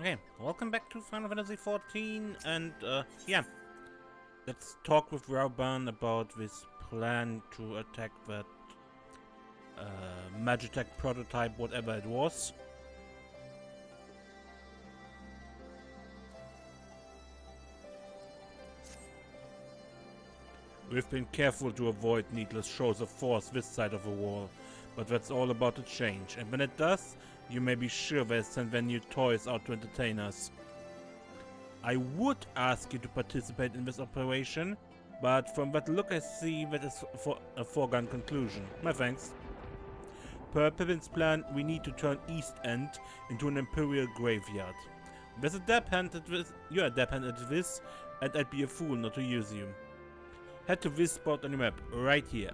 Okay, welcome back to Final Fantasy XIV, and yeah, let's talk with Ralgr about this plan to attack that Magitech prototype, whatever it was. We've been careful to avoid needless shows of force this side of the wall, but that's all about to change, and when it does, you may be sure they'll send their new toys out to entertain us. I would ask you to participate in this operation, but from that look I see that is a foregone conclusion. My thanks. Per Pipin's plan, we need to turn East End into an imperial graveyard. There's a dab hand at this, you're a dab hand at this, and I'd be a fool not to use you. Head to this spot on your map, right here.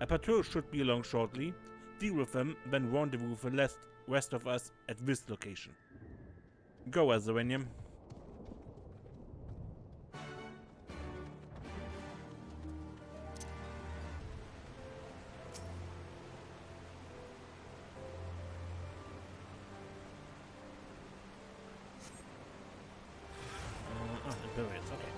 A patrol should be along shortly. Deal with them, then rendezvous with the rest of us at this location. Go, Azarenium. Imperials, okay.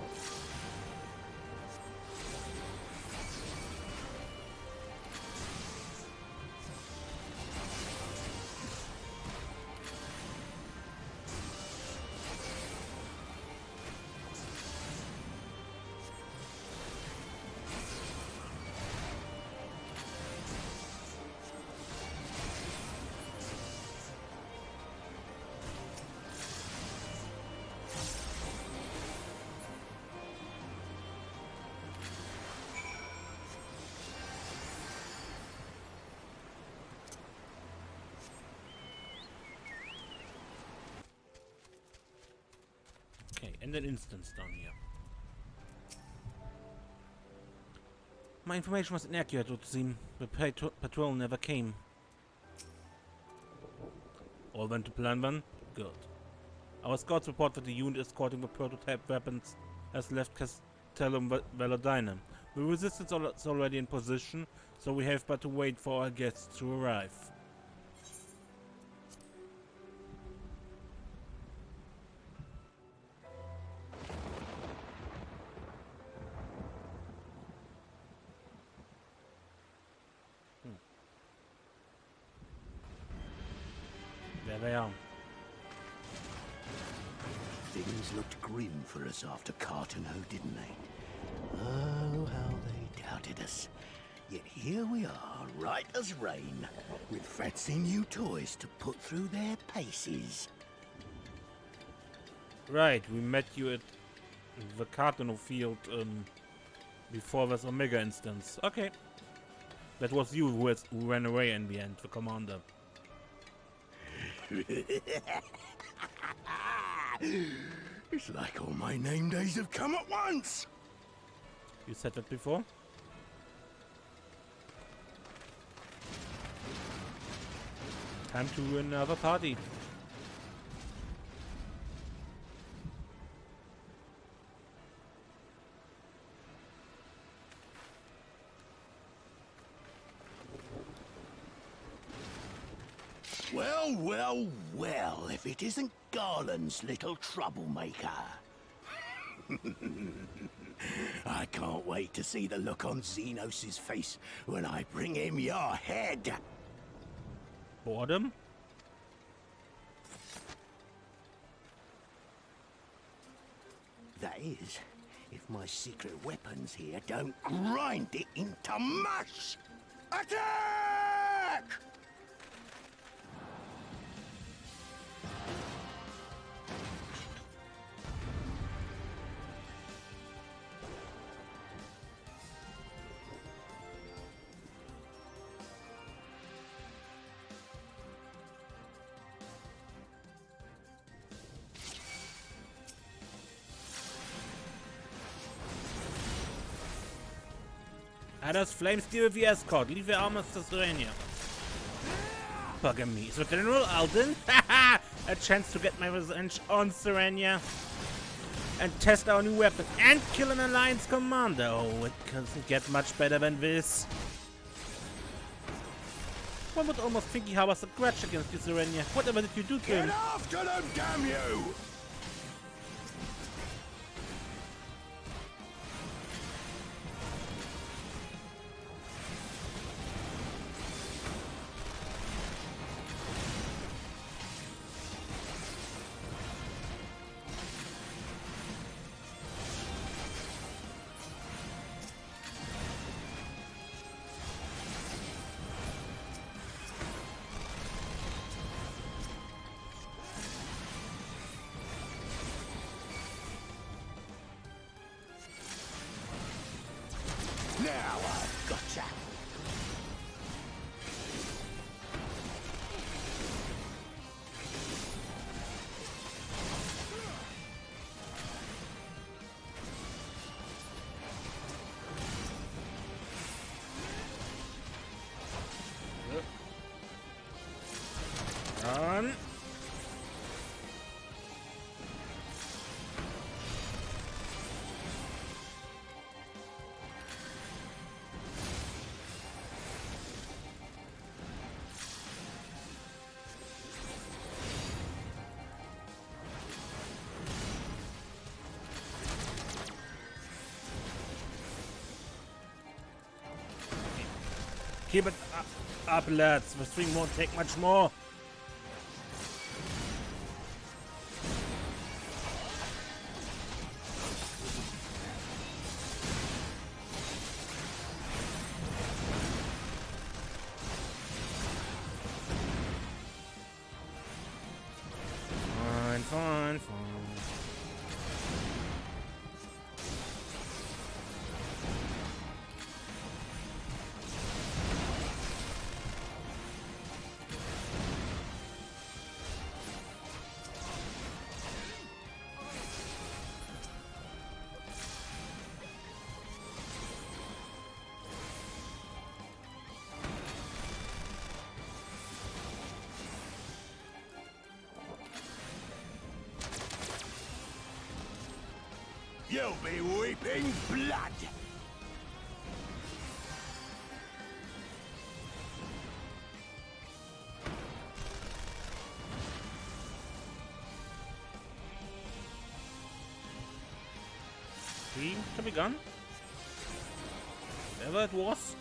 Okay, and an instance down here. My information was inaccurate, it would seem. The patrol never came. All went to plan then? Good. Our scouts report that the unit escorting the prototype weapons has left Castellum Valodina. The resistance is already in position, so we have but to wait for our guests to arrive. There they are. Things looked grim for us after Cartonhoe, didn't they? Oh, how they doubted us. Yet here we are, right as rain, with fancy new toys to put through their paces. Right, we met you at the Cartonhoe field before this Omega instance. Okay. That was you who ran away in the end, the commander. It's like all my name days have come at once. You said that before? Time to another party. Well, well, well, if it isn't Garland's little troublemaker. I can't wait to see the look on Xenos' face when I bring him your head. Boredom? That is, if my secret weapons here don't grind it into mush. Attack! Adders flame steal with the escort. Leave the armors to Serenia. Bugger me. So General Alden? Haha! A chance to get my revenge on Serenia. And test our new weapon. And kill an Alliance commander. Oh, it doesn't get much better than this. One would almost think he harbors a grudge against you, Serenia. Whatever did you do to him? Get after them, damn you! Now I've gotcha. Run. Keep it up, lads. The stream won't take much more. Fine, fine, fine. You'll be weeping blood! Seems to be gone. Whatever it was.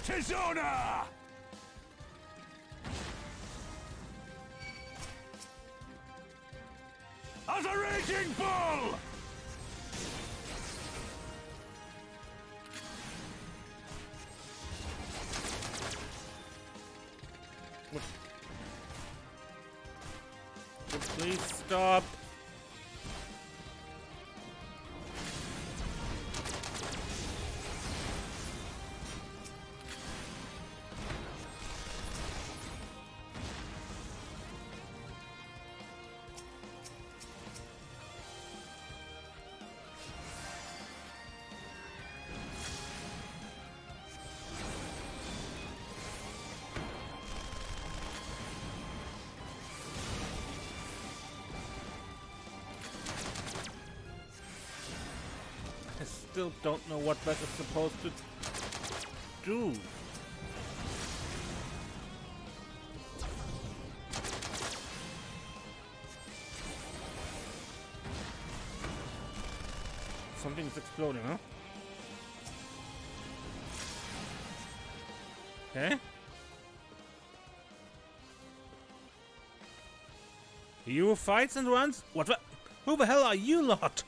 Tizona! As a raging bull! Please stop. Still don't know what that is supposed to do. Something's exploding, huh? Okay. You fights and runs? What the? Who the hell are you lot?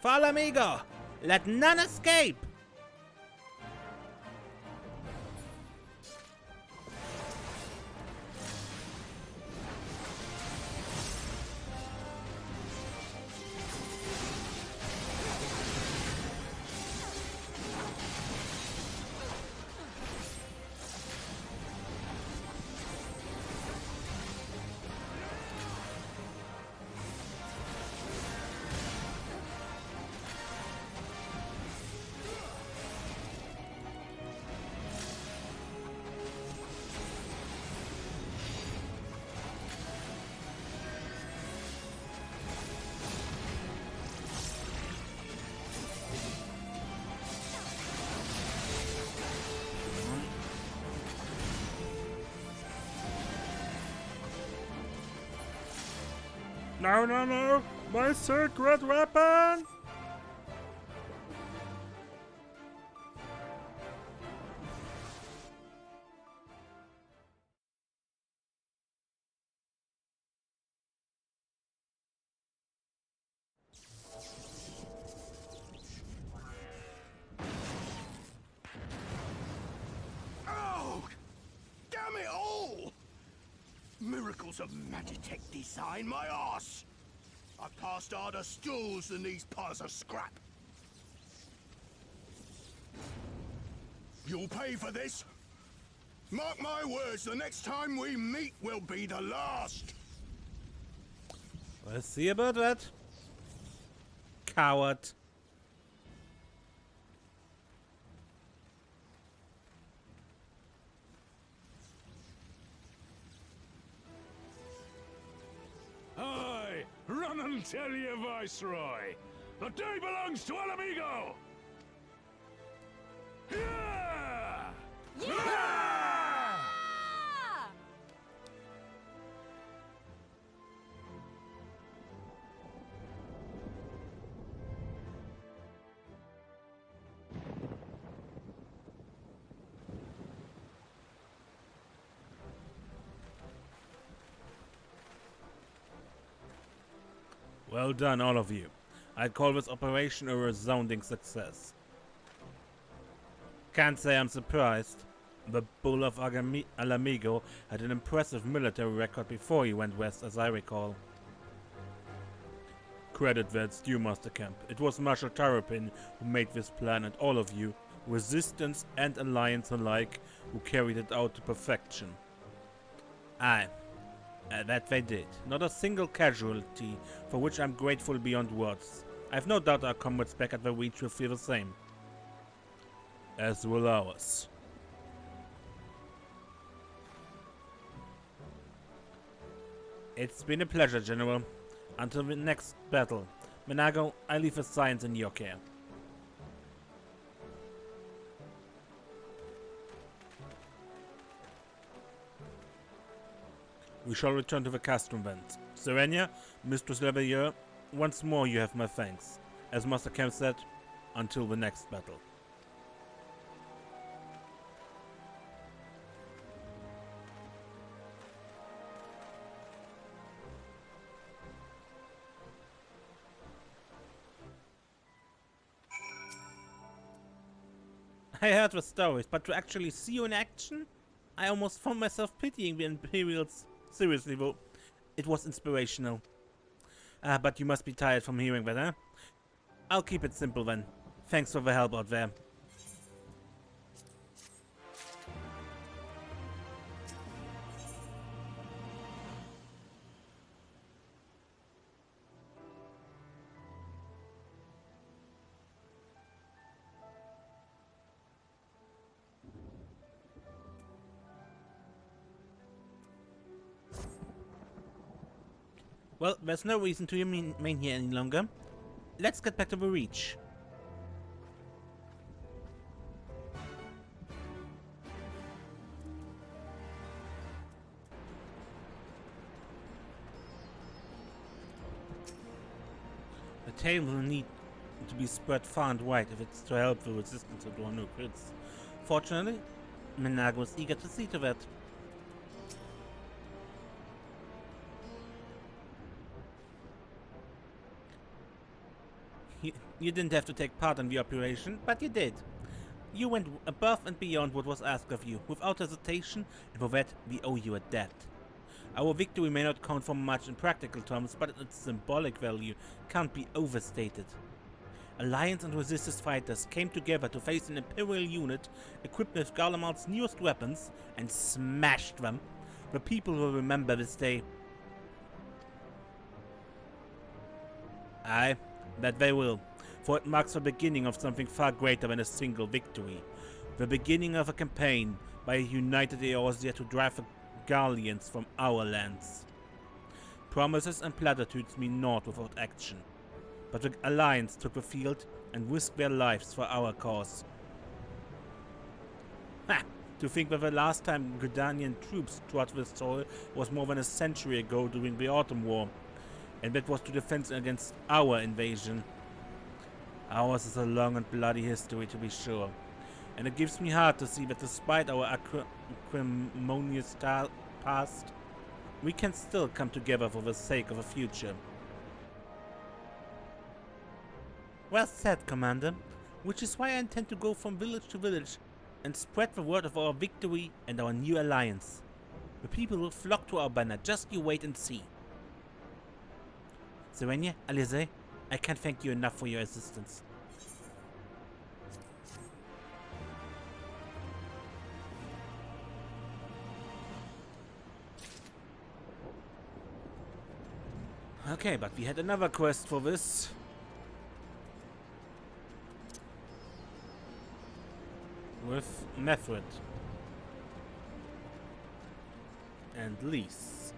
Follow me, go. Let none escape. No, no, no! My secret weapon! Oh! Damn it all! Miracles of Magitech design, my arse! I've passed harder stools than these piles of scrap. You'll pay for this. Mark my words, the next time we meet will be the last. We'll see about that. Coward. Aye, run and tell your viceroy. The day belongs to El Amigo. Yeah! Yeah! Well done, all of you. I'd call this operation a resounding success. Can't say I'm surprised. The Bull of Alamigo had an impressive military record before he went west, as I recall. Credit that's due, Master Camp. It was Marshal Pipin who made this plan, and all of you, Resistance and Alliance alike, who carried it out to perfection. Aye. That they did. Not a single casualty, for which I'm grateful beyond words. I've no doubt our comrades back at the Reach will feel the same. As will ours. It's been a pleasure, General. Until the next battle. Menago, I leave the science in your care. We shall return to the custom vent. Serenia, Mistress Lavalier, once more you have my thanks. As Master Camp said, until the next battle. I heard the stories, but to actually see you in action? I almost found myself pitying the Imperials. Seriously though, it was inspirational. But you must be tired from hearing that, huh? I'll keep it simple then. Thanks for the help out there. Well, there's no reason to remain here any longer. Let's get back to the Reach. The tail will need to be spread far and wide if it's to help the resistance of Dornuk. Fortunately, Menago was eager to see to that. You didn't have to take part in the operation, but you did. You went above and beyond what was asked of you, without hesitation, and for that we owe you a debt. Our victory may not count for much in practical terms, but its symbolic value can't be overstated. Alliance and Resistance fighters came together to face an Imperial unit equipped with Garlemald's newest weapons and smashed them. The people will remember this day. Aye, that they will, for it marks the beginning of something far greater than a single victory. The beginning of a campaign by a united Eorzea to drive the Garleans from our lands. Promises and platitudes mean naught without action. But the Alliance took the field and risked their lives for our cause. Ha! To think that the last time Gridanian troops trod the soil was more than a century ago during the Autumn War. And that was to defend against our invasion. Ours is a long and bloody history, to be sure. And it gives me heart to see that despite our acrimonious past, we can still come together for the sake of a future. Well said, Commander. Which is why I intend to go from village to village and spread the word of our victory and our new alliance. The people will flock to our banner, just you wait and see. Serenia, Alize, I can't thank you enough for your assistance. Okay, but we had another quest for this. With Methrid. And Lise.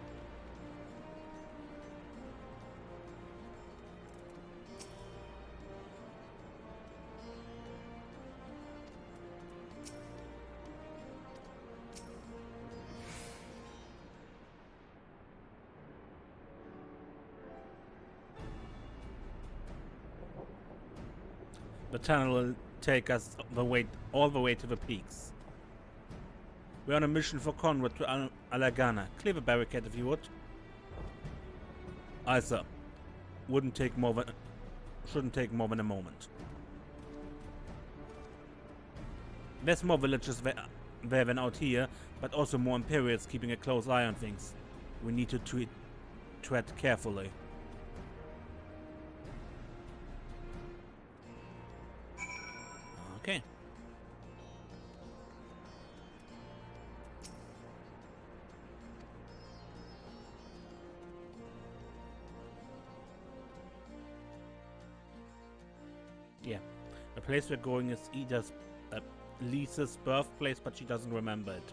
The tunnel will take us all the way to the peaks. We're on a mission for Conrad to Alagana. Clear the barricade if you would. Aye, sir. Shouldn't take more than a moment. There's more villages there than out here, but also more Imperials keeping a close eye on things. We need to tread carefully. Okay. Yeah. The place we're going is Ida's, Lisa's birthplace, but she doesn't remember it.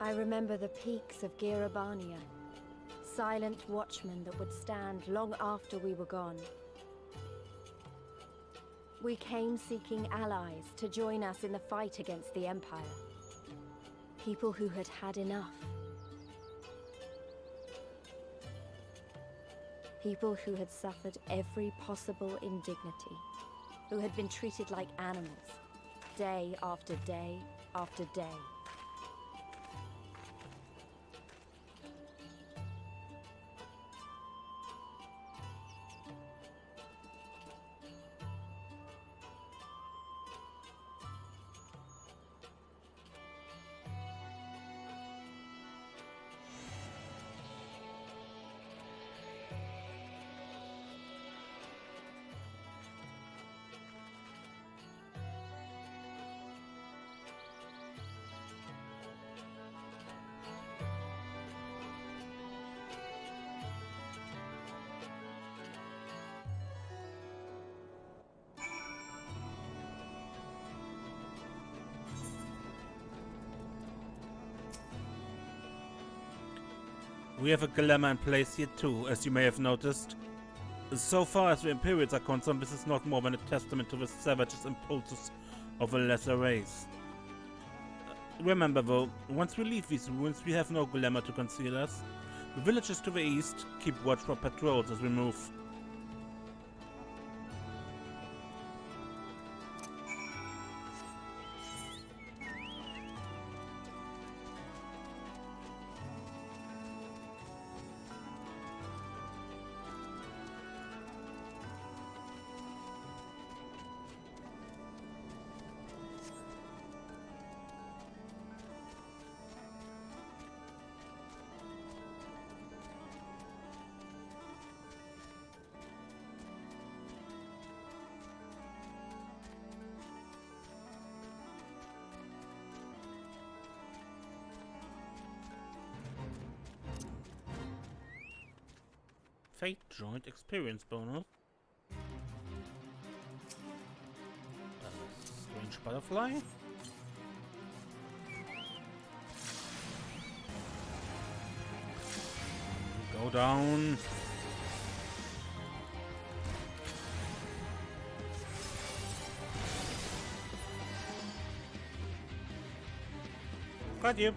I remember the peaks of Girabania, silent watchmen that would stand long after we were gone. We came seeking allies to join us in the fight against the Empire. People who had had enough. People who had suffered every possible indignity. Who had been treated like animals, day after day after day. We have a glamour in place here too, as you may have noticed. So far as the Imperials are concerned, this is not more than a testament to the savage impulses of a lesser race. Remember though, once we leave these ruins, we have no glamour to conceal us. The villages to the east keep watch for patrols as we move. Fate Joint Experience bonus. Strange butterfly. Go down. Got you.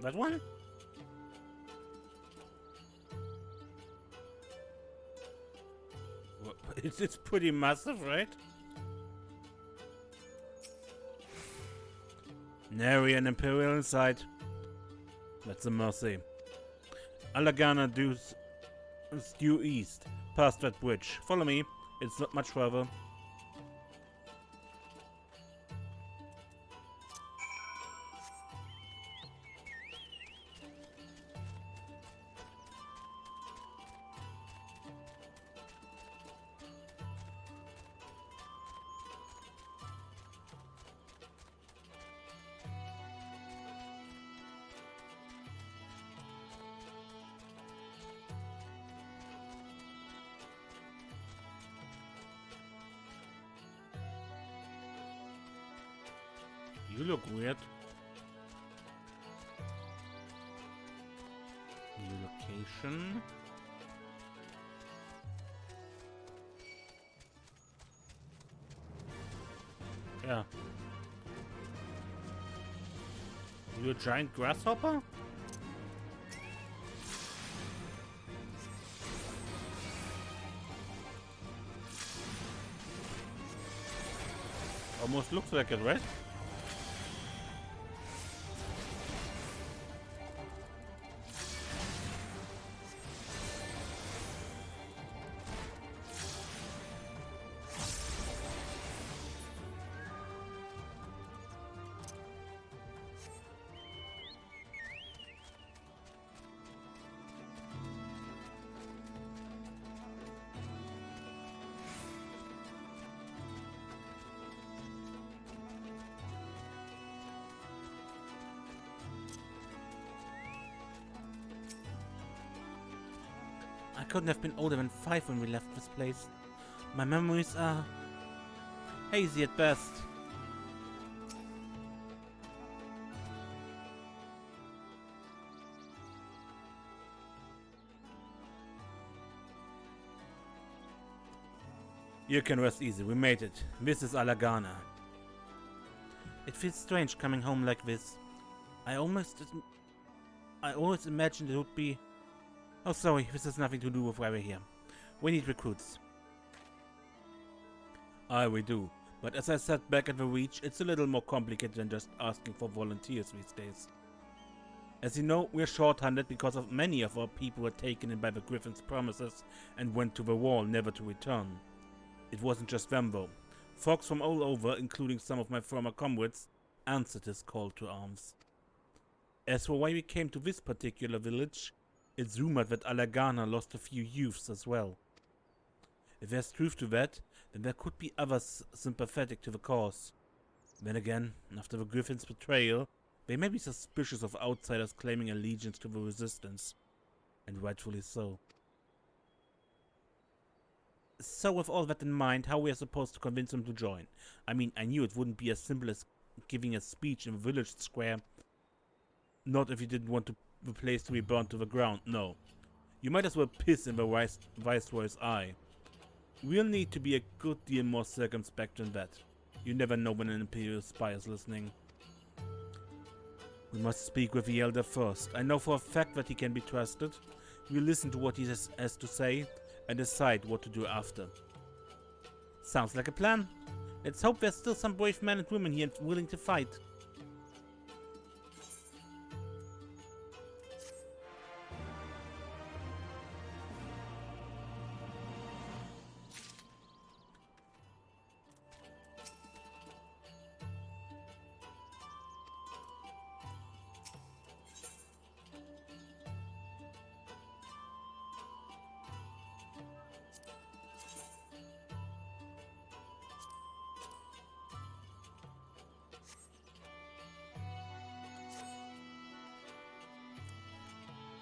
That one? Well, it's pretty massive, right? Nary an imperial inside. That's a mercy. Alagana due east, past that bridge. Follow me. It's not much further. You look weird. New location. Yeah. You a giant grasshopper? Almost looks like it, right? I couldn't have been older than 5 when we left this place. My memories are hazy at best. You can rest easy, we made it. This is Alagana. It feels strange coming home like this. I always imagined it would be... Oh, sorry, this has nothing to do with why we're here. We need recruits. Aye, we do. But as I said back at the Reach, it's a little more complicated than just asking for volunteers these days. As you know, we're short-handed because of many of our people were taken in by the Griffin's promises and went to the wall, never to return. It wasn't just them though. Folks from all over, including some of my former comrades, answered his call to arms. As for why we came to this particular village, it's rumored that Alagana lost a few youths as well. If there's truth to that, then there could be others sympathetic to the cause. Then again, after the Griffin's betrayal, they may be suspicious of outsiders claiming allegiance to the resistance. And rightfully so. So with all that in mind, how we are supposed to convince them to join? I mean, I knew it wouldn't be as simple as giving a speech in the village square. Not if you didn't want the place to be burned to the ground, no. You might as well piss in the Viceroy's eye. We'll need to be a good deal more circumspect than that. You never know when an Imperial spy is listening. We must speak with the Elder first. I know for a fact that he can be trusted. We'll listen to what he has to say and decide what to do after. Sounds like a plan. Let's hope there's still some brave men and women here willing to fight.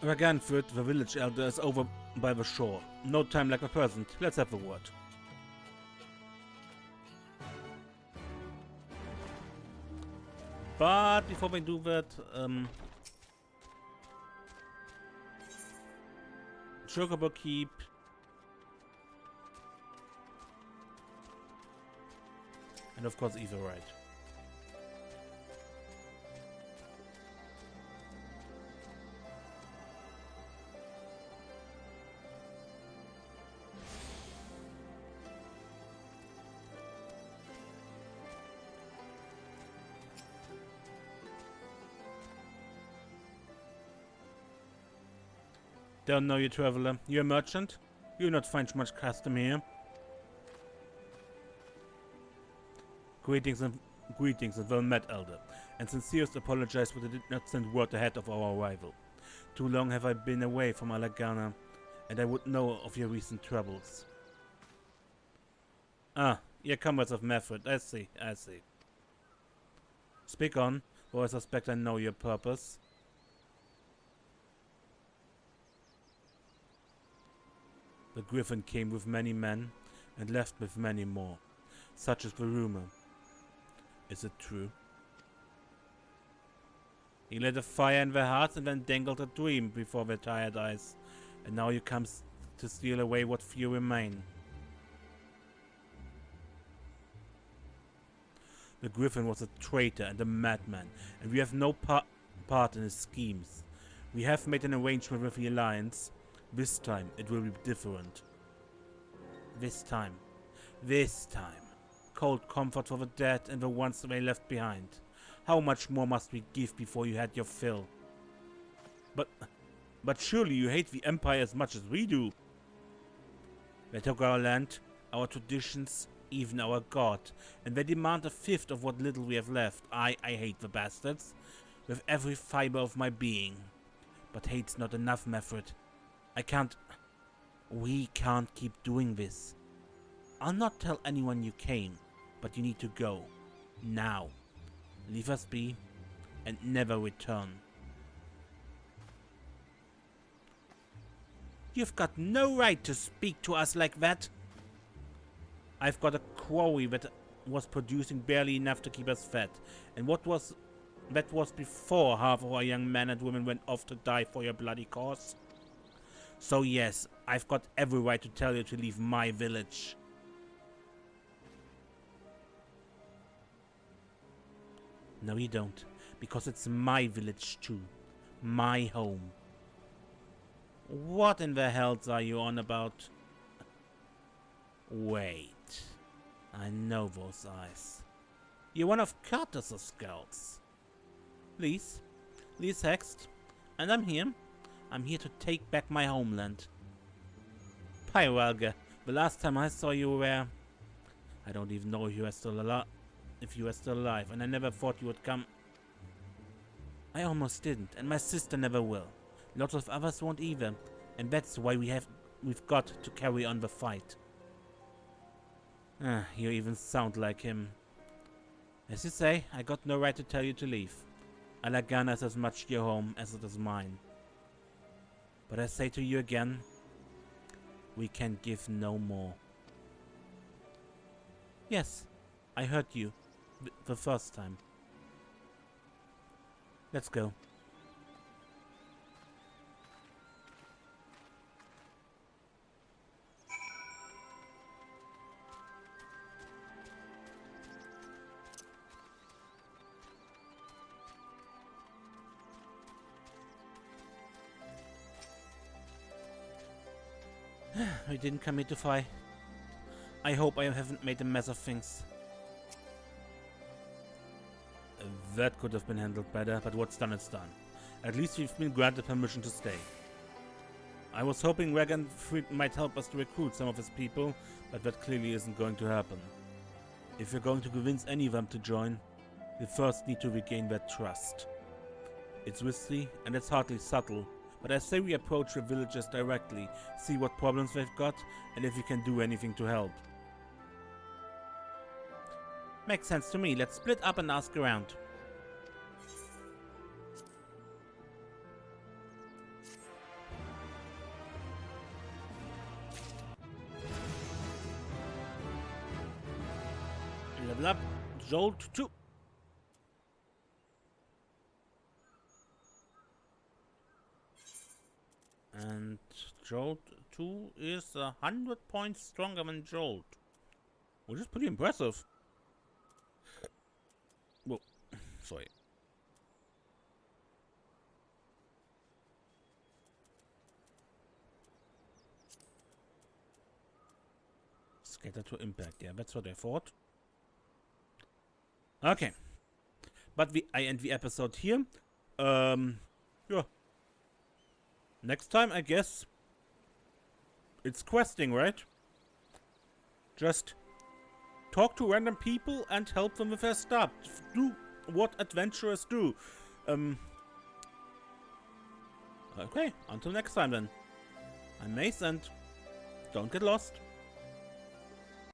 Raganford, the village elder, is over by the shore. No time like the present. Let's have a word. But before we do that, Chocobo Keep. And of course, Evil Right. Don't know you, traveler. You're a merchant? You'll not find much custom here. Greetings and well met, Elder. And sincerest apologize for they did not send word ahead of our arrival. Too long have I been away from Alagana, and I would know of your recent troubles. Ah, you're comrades of Methrid. I see. Speak on, for I suspect I know your purpose. The Griffin came with many men, and left with many more. Such is the rumor. Is it true? He lit a fire in their hearts and then dangled a dream before their tired eyes. And now you come to steal away what few remain. The Griffin was a traitor and a madman, and we have no part in his schemes. We have made an arrangement with the Alliance. This time it will be different. This time. Cold comfort for the dead and the ones they left behind. How much more must we give before you had your fill? But surely you hate the Empire as much as we do. They took our land, our traditions, even our god, and they demand a fifth of what little we have left. I hate the bastards, with every fiber of my being. But hate's not enough, Methrid. We can't keep doing this. I'll not tell anyone you came, but you need to go. Now. Leave us be, and never return. You've got no right to speak to us like that. I've got a quarry that was producing barely enough to keep us fed, and that was before half of our young men and women went off to die for your bloody cause. So yes, I've got every right to tell you to leave my village. No, you don't, because it's my village too. My home. What in the hells are you on about? Wait. I know those eyes. You're one of Carter's scouts. Lise Hext, and I'm here. I'm here to take back my homeland. Hi, Ralgr. The last time I saw you were... I don't even know if you are still alive, and I never thought you would come. I almost didn't, and my sister never will. Lots of others won't either, and that's why we've got to carry on the fight. You even sound like him. As you say, I got no right to tell you to leave. Alagana is as much your home as it is mine. But I say to you again, we can give no more. Yes, I heard you the first time. Let's go. We didn't come here to fight. I hope I haven't made a mess of things. That could have been handled better, but what's done is done. At least we've been granted permission to stay. I was hoping Ralgr and Methrid might help us to recruit some of his people, but that clearly isn't going to happen. If we're going to convince any of them to join, we first need to regain their trust. It's risky and it's hardly subtle, but I say we approach the villagers directly, see what problems they've got, and if we can do anything to help. Makes sense to me. Let's split up and ask around. Level up. Jolt 2. And Jolt 2 is 100 points stronger than Jolt, which is pretty impressive. Whoa, sorry. Scatter to impact, yeah, that's what I thought. Okay. But I end the episode here. Yeah. Next time, I guess, it's questing, right? Just talk to random people and help them with their stuff. Do what adventurers do. Okay, until next time then. I'm Mace and don't get lost.